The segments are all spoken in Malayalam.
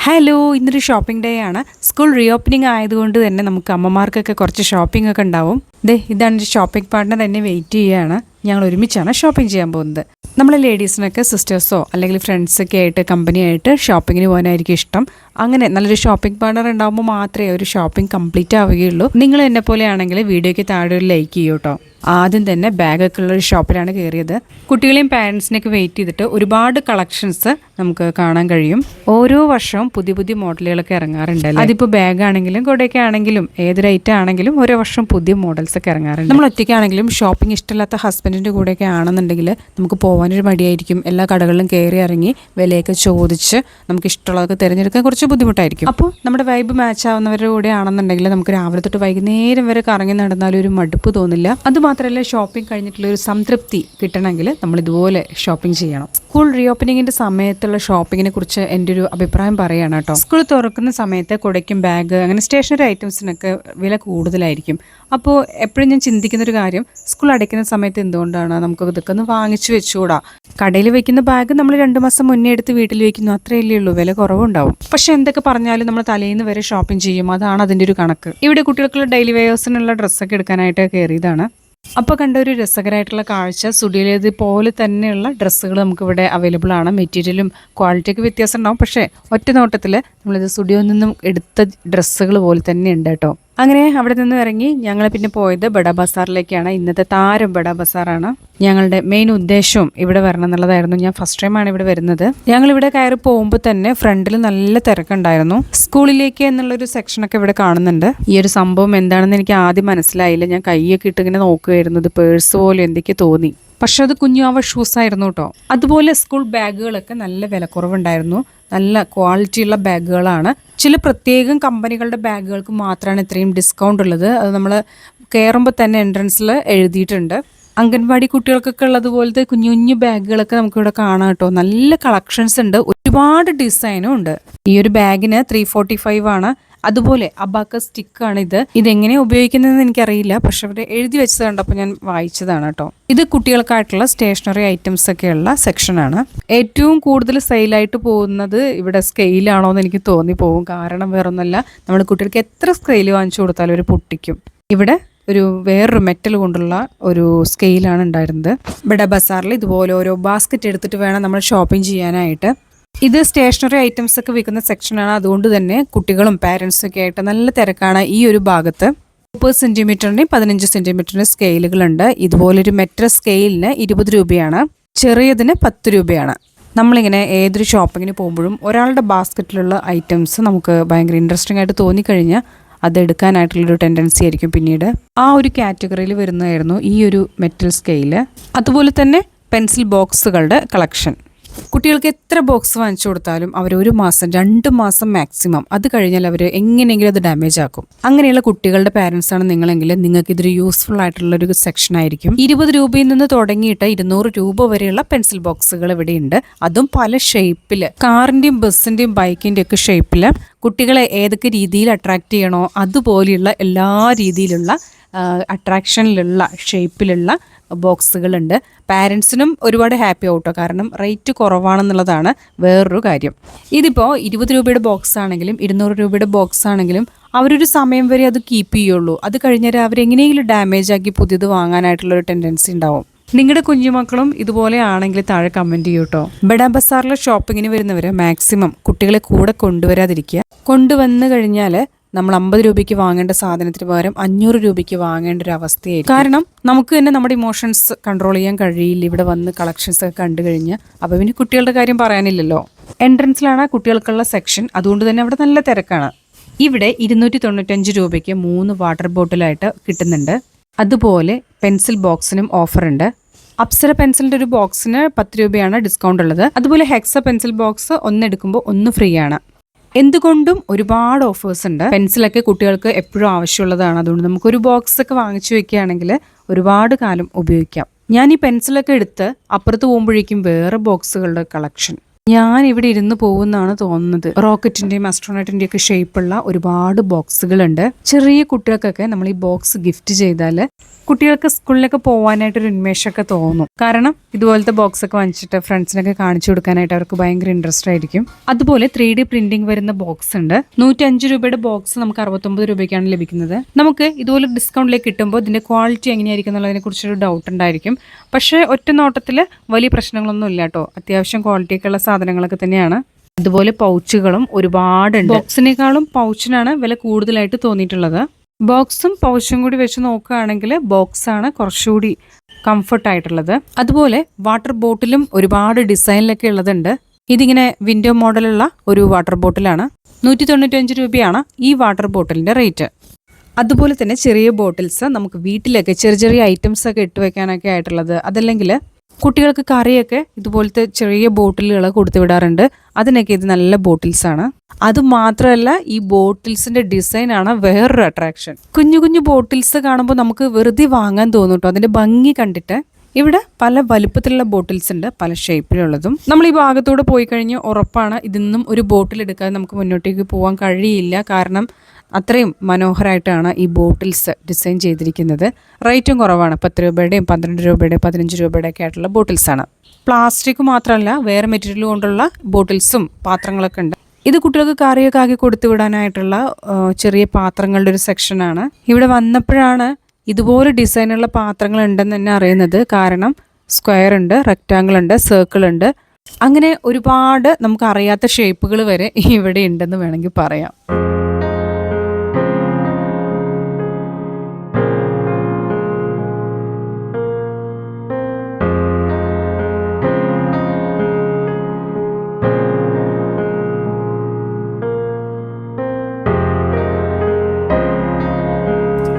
ഹലോ, ഇന്നൊരു ഷോപ്പിംഗ് ഡേ ആണ്. സ്കൂൾ റീ ഓപ്പണിംഗ് ആയതുകൊണ്ട് തന്നെ നമുക്ക് അമ്മമാർക്കൊക്കെ കുറച്ച് ഷോപ്പിംഗ് ഒക്കെ ഉണ്ടാവും. ഇതാണ് ഒരു ഷോപ്പിംഗ് പാർട്ട്ണർ എന്നെ വെയിറ്റ് ചെയ്യുകയാണ്. ഞങ്ങൾ ഒരുമിച്ചാണ് ഷോപ്പിംഗ് ചെയ്യാൻ പോകുന്നത്. നമ്മളെ ലേഡീസിനൊക്കെ സിസ്റ്റേഴ്സോ അല്ലെങ്കിൽ ഫ്രണ്ട്സൊക്കെ ആയിട്ട് കമ്പനിയായിട്ട് ഷോപ്പിങ്ങിന് പോകാനായിരിക്കും ഇഷ്ടം. അങ്ങനെ നല്ലൊരു ഷോപ്പിംഗ് പാർട്ണർ ഉണ്ടാകുമ്പോൾ മാത്രമേ ഒരു ഷോപ്പിംഗ് കംപ്ലീറ്റ് ആവുകയുള്ളൂ. നിങ്ങൾ എന്നെ പോലെയാണെങ്കിൽ വീഡിയോയ്ക്ക് താഴെ ഒരു ലൈക്ക് ചെയ്യൂ കേട്ടോ. ആദ്യം തന്നെ ബാഗൊക്കെ ഉള്ള ഒരു ഷോപ്പിലാണ് കയറിയത്. കുട്ടികളെയും പാരൻസിനെയൊക്കെ വെയിറ്റ് ചെയ്തിട്ട് ഒരുപാട് കളക്ഷൻസ് നമുക്ക് കാണാൻ കഴിയും. ഓരോ വർഷവും പുതിയ പുതിയ മോഡലുകളൊക്കെ ഇറങ്ങാറുണ്ടല്ലോ. അതിപ്പോൾ ബാഗ് ആണെങ്കിലും കുടയൊക്കെ ആണെങ്കിലും ഏതൊരു ഐറ്റം ആണെങ്കിലും ഓരോ വർഷം പുതിയ മോഡൽസ് ഒക്കെ ഇറങ്ങാറുണ്ട്. നമ്മൾ ഒറ്റയ്ക്കാണെങ്കിലും ഷോപ്പിംഗ് ഇഷ്ടമില്ലാത്ത ഹസ്ബൻഡിൻ്റെ കൂടെയൊക്കെ ആണെന്നുണ്ടെങ്കിൽ നമുക്ക് പോകാനൊരു മടിയായിരിക്കും. എല്ലാ കടകളിലും കയറി ഇറങ്ങി വിലയൊക്കെ ചോദിച്ച് നമുക്ക് ഇഷ്ടമുള്ളതൊക്കെ തിരഞ്ഞെടുക്കാൻ കുറച്ച് ബുദ്ധിമുട്ടായിരിക്കും. അപ്പോൾ നമ്മുടെ വൈബ് മാച്ച് ആവുന്നവരുടെ കൂടെ ആണെന്നുണ്ടെങ്കിൽ നമുക്ക് രാവിലെ തൊട്ട് വൈകുന്നേരം വരെ കറങ്ങി നടന്നാലും ഒരു മടുപ്പ് തോന്നില്ല. അതുമാത്രമല്ല, ഷോപ്പിംഗ് കഴിഞ്ഞിട്ടുള്ള ഒരു സംതൃപ്തി കിട്ടണമെങ്കിൽ നമ്മൾ ഇതുപോലെ ഷോപ്പിംഗ് ചെയ്യണം. സ്കൂൾ റീ ഓപ്പണിങ്ങിന്റെ സമയത്തുള്ള ഷോപ്പിങ്ങിനെ കുറിച്ച് എൻ്റെ ഒരു അഭിപ്രായം പറയുകയാണ് കേട്ടോ. സ്കൂൾ തുറക്കുന്ന സമയത്ത് കുടയ്ക്കും ബാഗ് അങ്ങനെ സ്റ്റേഷനറി ഐറ്റംസിനൊക്കെ വില കൂടുതലായിരിക്കും. അപ്പോൾ എപ്പോഴും ഞാൻ ചിന്തിക്കുന്നൊരു കാര്യം, സ്കൂൾ അടയ്ക്കുന്ന സമയത്ത് എന്തുകൊണ്ടാണ് നമുക്ക് ഇതൊക്കെ ഒന്ന് വാങ്ങിച്ചു വെച്ചുകൂടാ? കടയിൽ വെക്കുന്ന ബാഗ് നമ്മൾ 2 മാസം മുന്നേ എടുത്ത് വീട്ടിൽ വെക്കുന്നു, അത്രയല്ലേ ഉള്ളൂ, വില കുറവുണ്ടാവും. പക്ഷെ എന്തൊക്കെ പറഞ്ഞാലും നമ്മൾ തലേന്ന് വരെ ഷോപ്പിംഗ് ചെയ്യും, അതാണ് അതിൻ്റെ ഒരു കണക്ക്. ഇവിടെ കുട്ടികൾക്കുള്ള ഡെയിലി വെയേഴ്സിനുള്ള ഡ്രസ്സൊക്കെ എടുക്കാനായിട്ട് കയറിയതാണ്. അപ്പോൾ കണ്ട ഒരു രസകരമായിട്ടുള്ള കാഴ്ച, സുഡിയിലേതുപോലെ തന്നെയുള്ള ഡ്രസ്സുകൾ നമുക്കിവിടെ അവൈലബിൾ ആണ്. മെറ്റീരിയലും ക്വാളിറ്റിയൊക്കെ വ്യത്യാസം ഉണ്ടാവും, പക്ഷേ ഒറ്റ നോട്ടത്തിൽ നമ്മളിത് സ്റ്റുഡിയോയിൽ നിന്നും എടുത്ത ഡ്രസ്സുകൾ പോലെ തന്നെ ഉണ്ട് കേട്ടോ. അങ്ങനെ അവിടെ നിന്ന് ഇറങ്ങി ഞങ്ങൾ പിന്നെ പോയത് ബഡാ ബസാറിലേക്കാണ്. ഇന്നത്തെ താരം ബഡാ ബസാറാണ്. ഞങ്ങളുടെ മെയിൻ ഉദ്ദേശവും ഇവിടെ വരണം എന്നുള്ളതായിരുന്നു. ഞാൻ ഫസ്റ്റ് ടൈമാണ് ഇവിടെ വരുന്നത്. ഞങ്ങൾ ഇവിടെ കയറി പോകുമ്പോൾ തന്നെ ഫ്രണ്ടിൽ നല്ല തിരക്കുണ്ടായിരുന്നു. സ്കൂളിലേക്ക് എന്നുള്ളൊരു സെക്ഷനൊക്കെ ഇവിടെ കാണുന്നുണ്ട്. ഈ ഒരു സംഭവം എന്താണെന്ന് എനിക്ക് ആദ്യം മനസ്സിലായില്ല. ഞാൻ കൈയൊക്കെ ഇട്ട് ഇങ്ങനെ നോക്കുകയായിരുന്നു. ഇത് പേഴ്സ് പോലെ എന്തൊക്കെ തോന്നി. പക്ഷെ അത് കുഞ്ഞാവ ഷൂസ് ആയിരുന്നു കേട്ടോ. അതുപോലെ സ്കൂൾ ബാഗുകളൊക്കെ നല്ല വിലക്കുറവുണ്ടായിരുന്നു. നല്ല ക്വാളിറ്റിയുള്ള ബാഗുകളാണ്. ചില പ്രത്യേകം കമ്പനികളുടെ ബാഗുകൾക്ക് മാത്രമാണ് ഇത്രയും ഡിസ്കൗണ്ട് ഉള്ളത്. അത് നമ്മൾ കയറുമ്പോൾ തന്നെ എൻട്രൻസിൽ എഴുതിയിട്ടുണ്ട്. അംഗൻവാടി കുട്ടികൾക്കൊക്കെ ഉള്ളതുപോലത്തെ കുഞ്ഞു കുഞ്ഞു ബാഗുകളൊക്കെ നമുക്കിവിടെ കാണാം കേട്ടോ. നല്ല കളക്ഷൻസ് ഉണ്ട്, ഒരുപാട് ഡിസൈനും ഉണ്ട്. ഈ ഒരു ബാഗിന് 345 ആണ്. അതുപോലെ അബാക്ക സ്റ്റിക്കാണ് ഇത്. ഇതെങ്ങനെ ഉപയോഗിക്കുന്നതെന്ന് എനിക്കറിയില്ല, പക്ഷെ ഇവിടെ എഴുതി വെച്ചത് കണ്ടപ്പോൾ ഞാൻ വായിച്ചതാണ് കേട്ടോ. ഇത് കുട്ടികൾക്കായിട്ടുള്ള സ്റ്റേഷനറി ഐറ്റംസ് ഒക്കെയുള്ള സെക്ഷനാണ്. ഏറ്റവും കൂടുതൽ സെയിലായിട്ട് പോകുന്നത് ഇവിടെ സ്കെയിലാണോ എന്ന് എനിക്ക് തോന്നിപ്പോകും. കാരണം വേറൊന്നുമല്ല, നമ്മൾ കുട്ടികൾക്ക് എത്ര സ്കെയിൽ വാങ്ങിച്ചു കൊടുത്താലും ഒരു പൊട്ടിക്കും. ഇവിടെ വേറൊരു മെറ്റൽ കൊണ്ടുള്ള ഒരു സ്കെയിലാണ് ഉണ്ടായിരുന്നത്. ബഡാ ബസാറിൽ ഇതുപോലെ ഓരോ ബാസ്ക്കറ്റ് എടുത്തിട്ട് വേണം നമ്മൾ ഷോപ്പിംഗ് ചെയ്യാനായിട്ട്. ഇത് സ്റ്റേഷനറി ഐറ്റംസ് ഒക്കെ വിൽക്കുന്ന സെക്ഷനാണ്. അതുകൊണ്ട് തന്നെ കുട്ടികളും പാരൻസും ഒക്കെ ആയിട്ട് നല്ല തിരക്കാണ് ഈ ഒരു ഭാഗത്ത്. 30 സെന്റിമീറ്ററിൻ്റെയും 15 സെന്റിമീറ്ററിൻ്റെ സ്കെയിലുകളുണ്ട്. ഇതുപോലൊരു മെട്രോ സ്കെയിലിന് 20 രൂപയാണ്, ചെറിയതിന് 10 രൂപയാണ്. നമ്മളിങ്ങനെ ഏതൊരു ഷോപ്പിങ്ങിന് പോകുമ്പോഴും ഒരാളുടെ ബാസ്ക്കറ്റിലുള്ള ഐറ്റംസ് നമുക്ക് ഭയങ്കര ഇൻട്രസ്റ്റിംഗ് ആയിട്ട് തോന്നിക്കഴിഞ്ഞാൽ അത് എടുക്കാനായിട്ടുള്ളൊരു ടെൻഡൻസി ആയിരിക്കും പിന്നീട്. ആ ഒരു കാറ്റഗറിയിൽ വരുന്നതായിരുന്നു ഈ ഒരു മെറ്റൽ സ്കെയില്. അതുപോലെ തന്നെ പെൻസിൽ ബോക്സുകളുടെ കളക്ഷൻ. കുട്ടികൾക്ക് എത്ര ബോക്സ് വാങ്ങിച്ചു കൊടുത്താലും അവർ 1 മാസം 2 മാസം മാക്സിമം, അത് കഴിഞ്ഞാൽ അവർ എങ്ങനെയെങ്കിലും അത് ഡാമേജ് ആക്കും. അങ്ങനെയുള്ള കുട്ടികളുടെ പാരൻസ് ആണ് നിങ്ങളെങ്കിൽ നിങ്ങൾക്ക് ഇതൊരു യൂസ്ഫുൾ ആയിട്ടുള്ളൊരു സെക്ഷൻ ആയിരിക്കും. 20 രൂപയിൽ നിന്ന് തുടങ്ങിയിട്ട് 200 രൂപ വരെയുള്ള പെൻസിൽ ബോക്സുകൾ ഇവിടെയുണ്ട്. അതും പല ഷേപ്പിൽ, കാറിൻ്റെയും ബസ്സിൻ്റെയും ബൈക്കിൻ്റെയും ഒക്കെ ഷേപ്പിൽ കുട്ടികളെ ഏതൊക്കെ രീതിയിൽ അട്രാക്ട് ചെയ്യണോ അതുപോലെയുള്ള എല്ലാ രീതിയിലുള്ള അട്രാക്ഷനിലുള്ള ഷേപ്പിലുള്ള ബോക്സുകളുണ്ട്. പാരൻസിനും ഒരുപാട് ഹാപ്പി ആവട്ടോ, കാരണം റേറ്റ് കുറവാണെന്നുള്ളതാണ് വേറൊരു കാര്യം. ഇതിപ്പോൾ 20 രൂപയുടെ ബോക്സ് ആണെങ്കിലും 200 രൂപയുടെ ബോക്സ് ആണെങ്കിലും അവരൊരു സമയം വരെ അത് കീപ്പ് ചെയ്യുള്ളൂ. അത് കഴിഞ്ഞാൽ അവരെങ്ങനെയെങ്കിലും ഡാമേജ് ആക്കി പുതിയത് വാങ്ങാനായിട്ടുള്ളൊരു ടെൻഡൻസി ഉണ്ടാവും. നിങ്ങളുടെ കുഞ്ഞുമക്കളും ഇതുപോലെ ആണെങ്കിൽ താഴെ കമൻറ്റ് ചെയ്യൂ കേട്ടോ. ബഡാ ബസാറിലെ ഷോപ്പിങ്ങിന് വരുന്നവർ മാക്സിമം കുട്ടികളെ കൂടെ കൊണ്ടുവരാതിരിക്കുക. കൊണ്ടുവന്നു കഴിഞ്ഞാൽ നമ്മൾ 50 രൂപയ്ക്ക് വാങ്ങേണ്ട സാധനത്തിന് പകരം 500 രൂപയ്ക്ക് വാങ്ങേണ്ട ഒരു അവസ്ഥയായിരിക്കും. കാരണം നമുക്ക് തന്നെ നമ്മുടെ ഇമോഷൻസ് കൺട്രോൾ ചെയ്യാൻ കഴിയില്ല ഇവിടെ വന്ന് കളക്ഷൻസ് ഒക്കെ കണ്ടു കഴിഞ്ഞാൽ. അപ്പോൾ പിന്നെ കുട്ടികളുടെ കാര്യം പറയാനില്ലല്ലോ. എൻട്രൻസിലാണ് കുട്ടികൾക്കുള്ള സെക്ഷൻ, അതുകൊണ്ട് തന്നെ അവിടെ നല്ല തിരക്കാണ്. ഇവിടെ 295 രൂപയ്ക്ക് 3 വാട്ടർ ബോട്ടിലായിട്ട് കിട്ടുന്നുണ്ട്. അതുപോലെ പെൻസിൽ ബോക്സിനും ഓഫറുണ്ട്. അപ്സര പെൻസിലിൻ്റെ ഒരു ബോക്സിന് 10 രൂപയാണ് ഡിസ്കൗണ്ട് ഉള്ളത്. അതുപോലെ ഹെക്സ പെൻസിൽ ബോക്സ് 1 എടുക്കുമ്പോൾ 1 ഫ്രീ ആണ്. എന്തുകൊണ്ടും ഒരുപാട് ഓഫേഴ്സ് ഉണ്ട്. പെൻസിലൊക്കെ കുട്ടികൾക്ക് എപ്പോഴും ആവശ്യമുള്ളതാണ്. അതുകൊണ്ട് നമുക്കൊരു ബോക്സ് ഒക്കെ വാങ്ങിച്ചു വെക്കുകയാണെങ്കിൽ ഒരുപാട് കാലം ഉപയോഗിക്കാം. ഞാൻ ഈ പെൻസിലൊക്കെ എടുത്ത് അപ്പുറത്ത് പോകുമ്പോഴേക്കും വേറെ ബോക്സുകളുടെ കളക്ഷൻ ഞാൻ ഇവിടെ ഇരുന്ന് പോകുന്നാണ് തോന്നുന്നത്. റോക്കറ്റിന്റെയും ആസ്ട്രോനറ്റിന്റെയും ഒക്കെ ഷേപ്പുള്ള ഒരുപാട് ബോക്സുകളുണ്ട്. ചെറിയ കുട്ടികൾക്കൊക്കെ നമ്മൾ ഈ ബോക്സ് ഗിഫ്റ്റ് ചെയ്താൽ കുട്ടികൾക്ക് സ്കൂളിലൊക്കെ പോകാനായിട്ടൊരു ഉന്മേഷമൊക്കെ തോന്നും. കാരണം ഇതുപോലത്തെ ബോക്സ് ഒക്കെ വാങ്ങിച്ചിട്ട് ഫ്രണ്ട്സിനൊക്കെ കാണിച്ചു കൊടുക്കാനായിട്ട് അവർക്ക് ഭയങ്കര ഇൻട്രസ്റ്റ് ആയിരിക്കും. അതുപോലെ 3D പ്രിന്റിംഗ് വരുന്ന ബോക്സ് ഉണ്ട്. 105 രൂപയുടെ ബോക്സ് നമുക്ക് 69 രൂപയ്ക്കാണ് ലഭിക്കുന്നത്. നമുക്ക് ഇതുപോലെ ഡിസ്കൗണ്ടിലേക്ക് കിട്ടുമ്പോൾ ഇതിന്റെ ക്വാളിറ്റി എങ്ങനെയായിരിക്കും എന്നുള്ളതിനെ കുറിച്ചൊരു ഡൗട്ട് ഉണ്ടായിരിക്കും. പക്ഷേ ഒറ്റ നോട്ടത്തിൽ വലിയ പ്രശ്നങ്ങളൊന്നും ഇല്ല കേട്ടോ. അത്യാവശ്യം ക്വാളിറ്റിയൊക്കെയുള്ള സാധനങ്ങളൊക്കെ തന്നെയാണ്. അതുപോലെ പൗച്ചുകളും ഒരുപാടുണ്ട്. ബോക്സിനേക്കാളും പൗച്ചിനാണ് വില കൂടുതലായിട്ട് തോന്നിയിട്ടുള്ളത്. ബോക്സും പൗച്ചും കൂടി വെച്ച് നോക്കുകയാണെങ്കിൽ ബോക്സാണ് കുറച്ചുകൂടി കംഫർട്ട് ആയിട്ടുള്ളത്. അതുപോലെ വാട്ടർ ബോട്ടിലും ഒരുപാട് ഡിസൈനിലൊക്കെ ഉള്ളതുണ്ട്. ഇതിങ്ങനെ വിൻഡോ മോഡലുള്ള ഒരു വാട്ടർ ബോട്ടിലാണ്. 195 രൂപയാണ് ഈ വാട്ടർ ബോട്ടിലിന്റെ റേറ്റ്. അതുപോലെ തന്നെ ചെറിയ ബോട്ടിൽസ് നമുക്ക് വീട്ടിലൊക്കെ ചെറിയ ചെറിയ ഐറ്റംസ് ഒക്കെ ഇട്ട് വെക്കാനൊക്കെ ആയിട്ടുള്ളത്. അതല്ലെങ്കിൽ കുട്ടികൾക്ക് കറിയൊക്കെ ഇതുപോലത്തെ ചെറിയ ബോട്ടിലുകൾ കൊടുത്തു വിടാറുണ്ട്. അതിനൊക്കെ ഇത് നല്ല ബോട്ടിൽസാണ്. അതുമാത്രമല്ല ഈ ബോട്ടിൽസിന്റെ ഡിസൈൻ ആണ് വേറൊരു അട്രാക്ഷൻ. കുഞ്ഞു കുഞ്ഞു ബോട്ടിൽസ് കാണുമ്പോൾ നമുക്ക് വെറുതെ വാങ്ങാൻ തോന്നും കേട്ടോ, അതിന്റെ ഭംഗി കണ്ടിട്ട്. ഇവിടെ പല വലുപ്പത്തിലുള്ള ബോട്ടിൽസ് ഉണ്ട്, പല ഷേപ്പിലുള്ളതും. നമ്മൾ ഈ ഭാഗത്തൂടെ പോയി കഴിഞ്ഞ് ഉറപ്പാണ് ഇതിന്നും ഒരു ബോട്ടിൽ എടുക്കാതെ നമുക്ക് മുന്നോട്ടേക്ക് പോകാൻ കഴിയില്ല. കാരണം അത്രയും മനോഹരമായിട്ടാണ് ഈ ബോട്ടിൽസ് ഡിസൈൻ ചെയ്തിരിക്കുന്നത്. റേറ്റും കുറവാണ്. 10 രൂപയുടെയും 12 രൂപയുടെയും 15 രൂപയുടെ ഒക്കെ ആയിട്ടുള്ള ബോട്ടിൽസാണ്. പ്ലാസ്റ്റിക് മാത്രമല്ല വേറെ മെറ്റീരിയൽ കൊണ്ടുള്ള ബോട്ടിൽസും പാത്രങ്ങളൊക്കെ ഉണ്ട്. ഇത് കുട്ടികൾക്ക് കറിയൊക്കെ ആക്കി കൊടുത്തു വിടാനായിട്ടുള്ള ചെറിയ പാത്രങ്ങളുടെ ഒരു സെക്ഷനാണ്. ഇവിടെ വന്നപ്പോഴാണ് ഇതുപോലെ ഡിസൈനുള്ള പാത്രങ്ങൾ ഉണ്ടെന്ന് തന്നെ അറിയുന്നത്. കാരണം സ്ക്വയർ ഉണ്ട്, റെക്റ്റാങ്കിൾ ഉണ്ട്, സർക്കിൾ ഉണ്ട്, അങ്ങനെ ഒരുപാട് നമുക്ക് അറിയാത്ത ഷേപ്പുകൾ വരെ ഇവിടെ ഉണ്ടെന്ന് വേണമെങ്കിൽ പറയാം.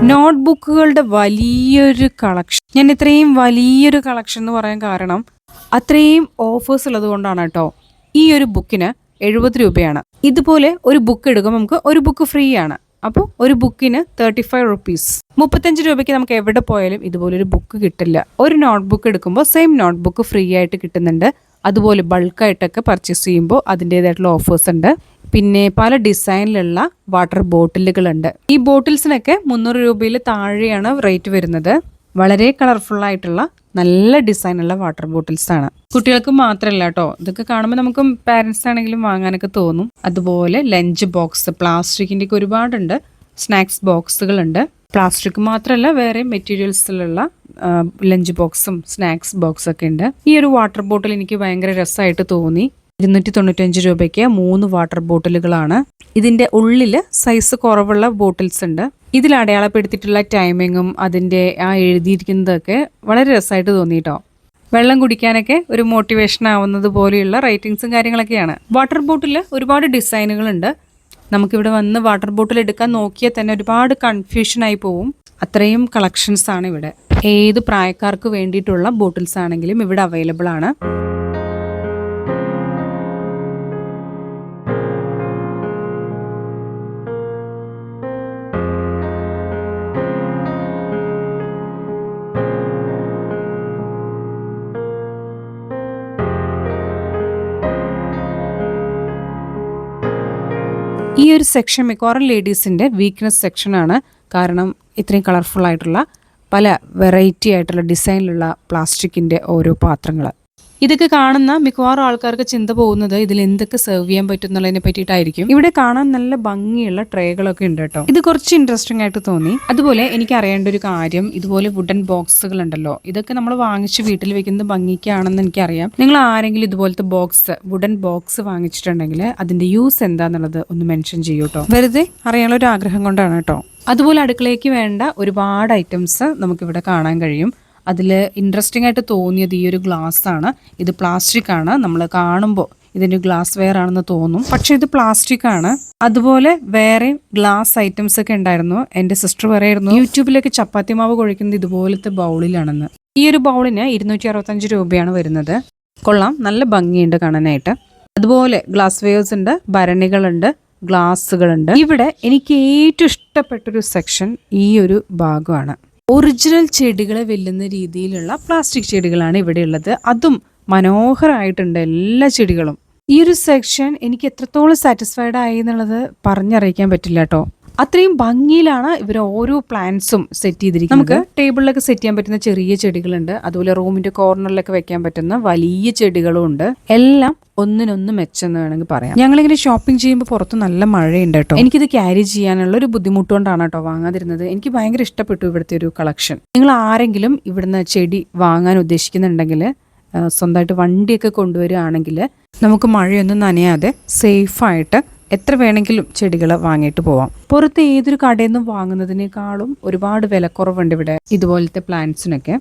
നോട്ട് ബുക്കുകളുടെ വലിയൊരു കളക്ഷൻ. ഞാൻ ഇത്രയും വലിയൊരു കളക്ഷൻ എന്ന് പറയാൻ കാരണം അത്രയും ഓഫേഴ്സ് ഉള്ളത് കൊണ്ടാണ് കേട്ടോ. ഈ ഒരു ബുക്കിന് 70 രൂപയാണ്. ഇതുപോലെ ഒരു ബുക്ക് എടുക്കുമ്പോൾ നമുക്ക് ഒരു ബുക്ക് ഫ്രീ ആണ്. അപ്പോൾ ഒരു ബുക്കിന് 35 റുപ്പീസ്. 35 രൂപയ്ക്ക് നമുക്ക് എവിടെ പോയാലും ഇതുപോലൊരു ബുക്ക് കിട്ടില്ല. ഒരു നോട്ട് ബുക്ക് എടുക്കുമ്പോൾ സെയിം നോട്ട് ബുക്ക് ഫ്രീ ആയിട്ട് കിട്ടുന്നുണ്ട്. അതുപോലെ ബൾക്കായിട്ടൊക്കെ പർച്ചേസ് ചെയ്യുമ്പോൾ അതിൻ്റേതായിട്ടുള്ള ഓഫേഴ്സ് ഉണ്ട്. പിന്നെ പല ഡിസൈനിലുള്ള വാട്ടർ ബോട്ടിലുകളുണ്ട്. ഈ ബോട്ടിൽസിനൊക്കെ 300 രൂപയിൽ താഴെയാണ് റേറ്റ് വരുന്നത്. വളരെ കളർഫുൾ ആയിട്ടുള്ള നല്ല ഡിസൈനുള്ള വാട്ടർ ബോട്ടിൽസ് ആണ്. കുട്ടികൾക്ക് മാത്രമല്ല കേട്ടോ, ഇതൊക്കെ കാണുമ്പോൾ നമുക്ക് പാരൻസ് ആണെങ്കിലും വാങ്ങാനൊക്കെ തോന്നും. അതുപോലെ ലഞ്ച് ബോക്സ് പ്ലാസ്റ്റിക്കിൻ്റെ ഒക്കെ ഒരുപാടുണ്ട്. സ്നാക്സ് ബോക്സുകളുണ്ട്. പ്ലാസ്റ്റിക് മാത്രമല്ല വേറെ മെറ്റീരിയൽസിലുള്ള ലഞ്ച് ബോക്സും സ്നാക്സ് ബോക്സ് ഒക്കെ ഉണ്ട്. ഈ ഒരു വാട്ടർ ബോട്ടിൽ എനിക്ക് ഭയങ്കര രസമായിട്ട് തോന്നി. 295 രൂപയ്ക്ക് 3 വാട്ടർ ബോട്ടിലുകളാണ്. ഇതിന്റെ ഉള്ളിൽ സൈസ് കുറവുള്ള ബോട്ടിൽസ് ഉണ്ട്. ഇതിൽ അടയാളപ്പെടുത്തിയിട്ടുള്ള ടൈമിങ്ങും അതിന്റെ ആ എഴുതിയിരിക്കുന്നതൊക്കെ വളരെ രസമായിട്ട് തോന്നിട്ടോ. വെള്ളം കുടിക്കാനൊക്കെ ഒരു മോട്ടിവേഷൻ ആവുന്നത് പോലെയുള്ള റേറ്റിംഗ്സും കാര്യങ്ങളൊക്കെയാണ്. വാട്ടർ ബോട്ടിൽ ഒരുപാട് ഡിസൈനുകളുണ്ട്. നമുക്കിവിടെ വന്ന് വാട്ടർ ബോട്ടിൽ എടുക്കാൻ നോക്കിയാൽ തന്നെ ഒരുപാട് കൺഫ്യൂഷൻ ആയി പോവും. അത്രയും കളക്ഷൻസ് ആണ് ഇവിടെ. ഏത് പ്രായക്കാർക്ക് വേണ്ടിയിട്ടുള്ള ബോട്ടിൽസ് ആണെങ്കിലും ഇവിടെ അവൈലബിൾ ആണ്. ഈ ഒരു സെക്ഷൻ മിക്കവാറും ലേഡീസിൻ്റെ വീക്ക്നെസ് സെക്ഷനാണ്. കാരണം ഇത്രയും കളർഫുൾ ആയിട്ടുള്ള പല വെറൈറ്റി ആയിട്ടുള്ള ഡിസൈനിലുള്ള പ്ലാസ്റ്റിക്കിൻ്റെ ഓരോ പാത്രങ്ങൾ. ഇതൊക്കെ കാണുന്ന മിക്കവാറും ആൾക്കാർക്ക് ചിന്ത പോകുന്നത് ഇതിൽ എന്തൊക്കെ സെർവ് ചെയ്യാൻ പറ്റും എന്നുള്ളതിനെ പറ്റിയിട്ടായിരിക്കും. ഇവിടെ കാണാൻ നല്ല ഭംഗിയുള്ള ട്രേകളൊക്കെ ഉണ്ട് കേട്ടോ. ഇത് കുറച്ച് ഇൻട്രസ്റ്റിംഗ് ആയിട്ട് തോന്നി. അതുപോലെ എനിക്ക് അറിയേണ്ട ഒരു കാര്യം, ഇതുപോലെ വുഡൻ ബോക്സുകൾ ഉണ്ടല്ലോ, ഇതൊക്കെ നമ്മൾ വാങ്ങിച്ച് വീട്ടിൽ വെക്കുന്നത് ഭംഗിക്കാണെന്ന് എനിക്കറിയാം. നിങ്ങൾ ആരെങ്കിലും ഇതുപോലത്തെ വുഡൻ ബോക്സ് വാങ്ങിച്ചിട്ടുണ്ടെങ്കിൽ അതിന്റെ യൂസ് എന്താന്നുള്ളത് ഒന്ന് മെൻഷൻ ചെയ്യൂ കേട്ടോ. വെറുതെ അറിയാനുള്ള ഒരു ആഗ്രഹം കൊണ്ടാണ് കേട്ടോ. അതുപോലെ അടുക്കളയ്ക്ക് വേണ്ട ഒരുപാട് ഐറ്റംസ് നമുക്കിവിടെ കാണാൻ കഴിയും. അതിൽ ഇൻട്രസ്റ്റിംഗ് ആയിട്ട് തോന്നിയത് ഈ ഒരു ഗ്ലാസ് ആണ്. ഇത് പ്ലാസ്റ്റിക് ആണ്. നമ്മൾ കാണുമ്പോൾ ഇതിൻ്റെ ഗ്ലാസ് വെയർ ആണെന്ന് തോന്നും, പക്ഷെ ഇത് പ്ലാസ്റ്റിക് ആണ്. അതുപോലെ വേറെ ഗ്ലാസ് ഐറ്റംസ് ഒക്കെ ഉണ്ടായിരുന്നു. എൻ്റെ സിസ്റ്റർ പറയായിരുന്നു യൂട്യൂബിലൊക്കെ ചപ്പാത്തി മാവ് കുഴിക്കുന്നത് ഇതുപോലത്തെ ബൗളിലാണെന്ന്. ഈ ഒരു ബൗളിന് 265 രൂപയാണ് വരുന്നത്. കൊള്ളാം, നല്ല ഭംഗിയുണ്ട് കാണാനായിട്ട്. അതുപോലെ ഗ്ലാസ് വെയേഴ്സ് ഉണ്ട്, ഭരണികളുണ്ട്, ഗ്ലാസ്സുകളുണ്ട്. ഇവിടെ എനിക്ക് ഏറ്റവും ഇഷ്ടപ്പെട്ടൊരു സെക്ഷൻ ഈ ഒരു ഭാഗമാണ്. ഒറിജിനൽ ചെടികളെ വെല്ലുന്ന രീതിയിലുള്ള പ്ലാസ്റ്റിക് ചെടികളാണ് ഇവിടെ ഉള്ളത്. അതും മനോഹരമായിട്ടുണ്ട് എല്ലാ ചെടികളും. ഈ ഒരു സെക്ഷൻ എനിക്ക് എത്രത്തോളം സാറ്റിസ്ഫൈഡ് ആയി എന്നുള്ളത് പറഞ്ഞറിയിക്കാൻ പറ്റില്ല കേട്ടോ. അത്രയും ഭംഗിയിലാണ് ഇവർ ഓരോ പ്ലാന്റ്സും സെറ്റ് ചെയ്തിരിക്കുന്നത്. നമുക്ക് ടേബിളിലൊക്കെ സെറ്റ് ചെയ്യാൻ പറ്റുന്ന ചെറിയ ചെടികളുണ്ട്, അതുപോലെ റൂമിന്റെ കോർണറിലൊക്കെ വെക്കാൻ പറ്റുന്ന വലിയ ചെടികളും ഉണ്ട്. എല്ലാം ഒന്നിനൊന്ന് മെച്ചെന്ന് വേണമെങ്കിൽ പറയാം. ഞങ്ങളിങ്ങനെ ഷോപ്പിംഗ് ചെയ്യുമ്പോൾ പുറത്ത് നല്ല മഴയുണ്ട് കേട്ടോ. എനിക്കിത് ക്യാരി ചെയ്യാനുള്ള ഒരു ബുദ്ധിമുട്ടുകൊണ്ടാണ് കേട്ടോ വാങ്ങാതിരുന്നത്. എനിക്ക് ഭയങ്കര ഇഷ്ടപ്പെട്ടു ഇവിടുത്തെ ഒരു കളക്ഷൻ. നിങ്ങൾ ആരെങ്കിലും ഇവിടുന്ന് ചെടി വാങ്ങാൻ ഉദ്ദേശിക്കുന്നുണ്ടെങ്കിൽ സ്വന്തമായിട്ട് വണ്ടിയൊക്കെ കൊണ്ടുവരികയാണെങ്കിൽ നമുക്ക് മഴയൊന്നും നനയാതെ സേഫായിട്ട് എത്ര വേണമെങ്കിലും ചെടികൾ വാങ്ങിയിട്ട് പോവാം. പുറത്ത് ഏതൊരു കടയിൽ നിന്നും വാങ്ങുന്നതിനേക്കാളും ഒരുപാട് വിലക്കുറവുണ്ട് ഇവിടെ ഇതുപോലത്തെ പ്ലാന്റ്സിനൊക്കെ.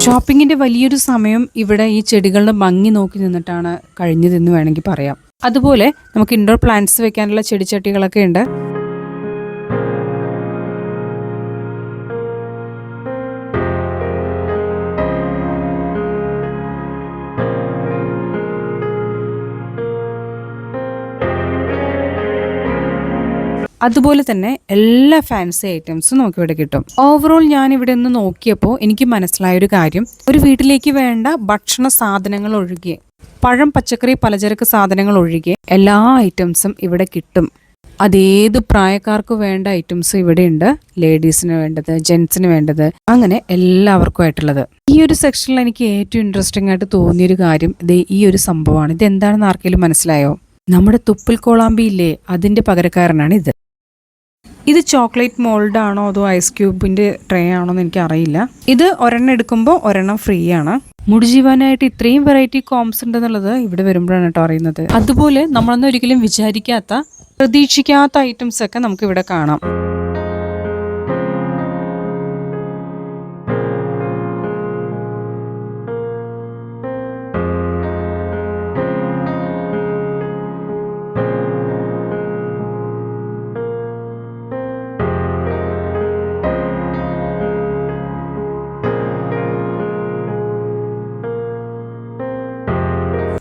ഷോപ്പിങ്ങിന്റെ വലിയൊരു സമയം ഇവിടെ ഈ ചെടികളുടെ ഭംഗി നോക്കി നിന്നിട്ടാണ് കഴിഞ്ഞതെന്ന് വേണമെങ്കിൽ പറയാം. അതുപോലെ നമുക്ക് ഇൻഡോർ പ്ലാന്റ്സ് വെക്കാനുള്ള ചെടിച്ചട്ടികളൊക്കെ ഉണ്ട്. അതുപോലെ തന്നെ എല്ലാ ഫാൻസി ഐറ്റംസും നമുക്ക് ഇവിടെ കിട്ടും. ഓവറോൾ ഞാൻ ഇവിടെ ഒന്ന് നോക്കിയപ്പോൾ എനിക്ക് മനസ്സിലായൊരു കാര്യം, ഒരു വീട്ടിലേക്ക് വേണ്ട ഭക്ഷണ സാധനങ്ങൾ ഒഴികെ, പഴം പച്ചക്കറി പലചരക്ക് സാധനങ്ങൾ ഒഴികെ എല്ലാ ഐറ്റംസും ഇവിടെ കിട്ടും. അതേത് പ്രായക്കാർക്ക് വേണ്ട ഐറ്റംസ് ഇവിടെ ഉണ്ട്. ലേഡീസിന് വേണ്ടത്, ജെന്റ്സിന് വേണ്ടത്, അങ്ങനെ എല്ലാവർക്കും ആയിട്ടുള്ളത്. ഈ ഒരു സെക്ഷനിൽ എനിക്ക് ഏറ്റവും ഇൻട്രസ്റ്റിംഗ് ആയിട്ട് തോന്നിയൊരു കാര്യം ഈ ഒരു സംഭവമാണ്. ഇത് എന്താണെന്ന് ആർക്കെങ്കിലും മനസ്സിലായോ? നമ്മുടെ തുപ്പൽ കോളാമ്പി ഇല്ലേ, അതിന്റെ പകരക്കാരനാണ് ഇത്. ഇത് ചോക്ലേറ്റ് മോൾഡ് ആണോ അതോ ഐസ് ക്യൂബിന്റെ ട്രേ ആണോ എന്ന് എനിക്ക് അറിയില്ല. ഇത് ഒരെണ്ണം എടുക്കുമ്പോൾ ഒരെണ്ണം ഫ്രീ ആണ്. മുടി ജീവാനായിട്ട് ഇത്രയും വെറൈറ്റി കോംസ് ഉണ്ടെന്നുള്ളത് ഇവിടെ വരുമ്പോഴാണ് കേട്ടോ അറിയുന്നത്. അതുപോലെ നമ്മളൊന്നും ഒരിക്കലും വിചാരിക്കാത്ത, പ്രതീക്ഷിക്കാത്ത ഐറ്റംസ് ഒക്കെ നമുക്ക് ഇവിടെ കാണാം.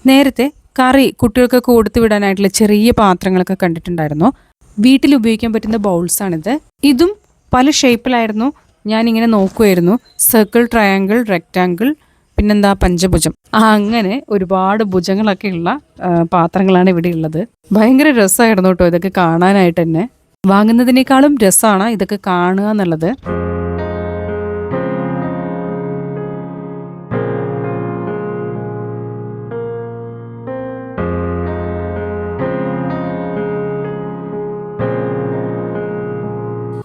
നേരത്തെ കറി കുട്ടികൾക്കൊക്കെ കൊടുത്തു വിടാനായിട്ടുള്ള ചെറിയ പാത്രങ്ങളൊക്കെ കണ്ടിട്ടുണ്ടായിരുന്നു. വീട്ടിൽ ഉപയോഗിക്കാൻ പറ്റുന്ന ബൗൾസാണിത്. ഇതും പല ഷേപ്പിലായിരുന്നു. ഞാനിങ്ങനെ നോക്കുമായിരുന്നു. സർക്കിൾ, ട്രയാങ്കിൾ, റെക്റ്റാങ്കിൾ, പിന്നെന്താ പഞ്ചഭുജം, അങ്ങനെ ഒരുപാട് ഭുജങ്ങളൊക്കെ ഉള്ള പാത്രങ്ങളാണ് ഇവിടെ ഉള്ളത്. ഭയങ്കര രസമായിരുന്നു കേട്ടോ ഇതൊക്കെ കാണാനായിട്ട് തന്നെ. വാങ്ങുന്നതിനേക്കാളും രസമാണ് ഇതൊക്കെ കാണുക എന്നുള്ളത്.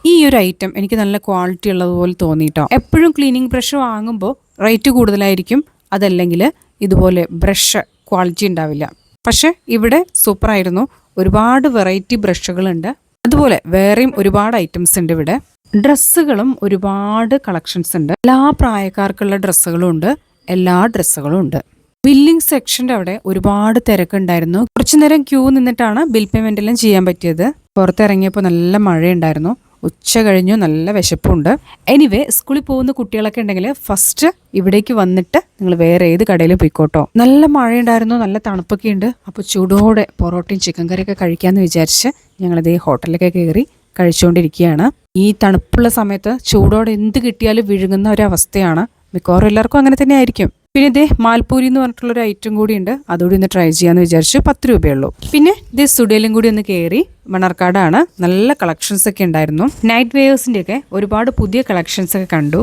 ഈ ഒരു ഐറ്റം എനിക്ക് നല്ല ക്വാളിറ്റി ഉള്ളതുപോലെ തോന്നിട്ടോ. എപ്പോഴും ക്ലീനിങ് ബ്രഷ് വാങ്ങുമ്പോൾ റേറ്റ് കൂടുതലായിരിക്കും, അതല്ലെങ്കിൽ ഇതുപോലെ ബ്രഷ് ക്വാളിറ്റി ഉണ്ടാവില്ല. പക്ഷെ ഇവിടെ സൂപ്പറായിരുന്നു. ഒരുപാട് വെറൈറ്റി ബ്രഷുകളുണ്ട്. അതുപോലെ വേറെയും ഒരുപാട് ഐറ്റംസ് ഉണ്ട് ഇവിടെ. ഡ്രസ്സുകളും ഒരുപാട് കളക്ഷൻസ് ഉണ്ട്. എല്ലാ പ്രായക്കാർക്കുള്ള ഡ്രസ്സുകളും ഉണ്ട്, എല്ലാ ഡ്രസ്സുകളും ഉണ്ട്. ബില്ലിംഗ് സെക്ഷൻ്റെ അവിടെ ഒരുപാട് തിരക്കുണ്ടായിരുന്നു. കുറച്ചു നേരം ക്യൂ നിന്നിട്ടാണ് ബിൽ പേയ്മെന്റ് എല്ലാം ചെയ്യാൻ പറ്റിയത്. പുറത്തിറങ്ങിയപ്പോൾ നല്ല മഴയുണ്ടായിരുന്നു. ഉച്ച കഴിഞ്ഞു, നല്ല വിശപ്പുണ്ട്. എനിവേ, സ്കൂളിൽ പോകുന്ന കുട്ടികളൊക്കെ ഉണ്ടെങ്കിൽ ഫസ്റ്റ് ഇവിടേക്ക് വന്നിട്ട് നിങ്ങൾ വേറെ ഏത് കടയിലും പോയിക്കോട്ടോ. നല്ല മഴയുണ്ടായിരുന്നു, നല്ല തണുപ്പൊക്കെ ഉണ്ട്. അപ്പോൾ ചൂടോടെ പൊറോട്ടയും ചിക്കൻ കറിയൊക്കെ കഴിക്കാമെന്ന് വിചാരിച്ച് ഞങ്ങളിതേ ഹോട്ടലിലൊക്കെ കയറി കഴിച്ചുകൊണ്ടിരിക്കുകയാണ്. ഈ തണുപ്പുള്ള സമയത്ത് ചൂടോടെ എന്ത് കിട്ടിയാലും വിഴുങ്ങുന്ന ഒരവസ്ഥയാണ്. മിക്കവാറും എല്ലാവർക്കും അങ്ങനെ തന്നെ ആയിരിക്കും. പിന്നെ ഇതേ മാൽപൂരി എന്ന് പറഞ്ഞിട്ടുള്ളൊരു ഐറ്റം കൂടി ഉണ്ട്, അതുകൂടി ഒന്ന് ട്രൈ ചെയ്യാമെന്ന് വിചാരിച്ചു. 10 രൂപയുള്ളൂ. പിന്നെ ഇതേ സ്റ്റുഡിയോയിലും കൂടി ഒന്ന് കയറി. മണ്ണാർക്കാടാണ്, നല്ല കളക്ഷൻസ് ഒക്കെ ഉണ്ടായിരുന്നു. നൈറ്റ് വെയേഴ്സിൻ്റെ ഒക്കെ ഒരുപാട് പുതിയ കളക്ഷൻസ് ഒക്കെ കണ്ടു.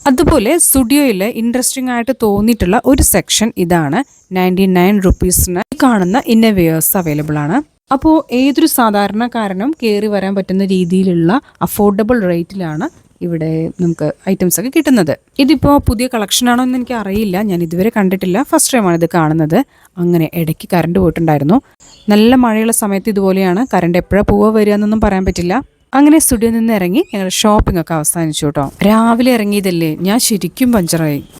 അതുപോലെ സ്റ്റുഡിയോയിൽ ഇൻട്രസ്റ്റിംഗ് ആയിട്ട് തോന്നിയിട്ടുള്ള ഒരു സെക്ഷൻ ഇതാണ്. 99 റുപ്പീസിന് കാണുന്ന ഇന്നർ വെയേഴ്സ് അവൈലബിൾ ആണ്. അപ്പോൾ ഏതൊരു സാധാരണക്കാരനും കയറി വരാൻ പറ്റുന്ന രീതിയിലുള്ള അഫോർഡബിൾ റേറ്റിലാണ് ഇവിടെ നമുക്ക് ഐറ്റംസ് ഒക്കെ കിട്ടുന്നത്. ഇതിപ്പോൾ പുതിയ കളക്ഷൻ ആണോ എന്ന് എനിക്ക് അറിയില്ല, ഞാൻ ഇതുവരെ കണ്ടിട്ടില്ല, ഫസ്റ്റ് ടൈമാണ് ഇത് കാണുന്നത്. അങ്ങനെ ഇടയ്ക്ക് കറണ്ട് പോയിട്ടുണ്ടായിരുന്നു. നല്ല മഴയുള്ള സമയത്ത് ഇതുപോലെയാണ്. കറണ്ട് എപ്പോഴാണ് പോവുക വരിക എന്നൊന്നും പറയാൻ പറ്റില്ല. അങ്ങനെ സ്റ്റുഡിയോയിൽ നിന്ന് ഇറങ്ങി ഞങ്ങൾ ഷോപ്പിംഗ് ഒക്കെ അവസാനിച്ചു കേട്ടോ. രാവിലെ ഇറങ്ങിയതല്ലേ, ഞാൻ ശരിക്കും പഞ്ചറായി.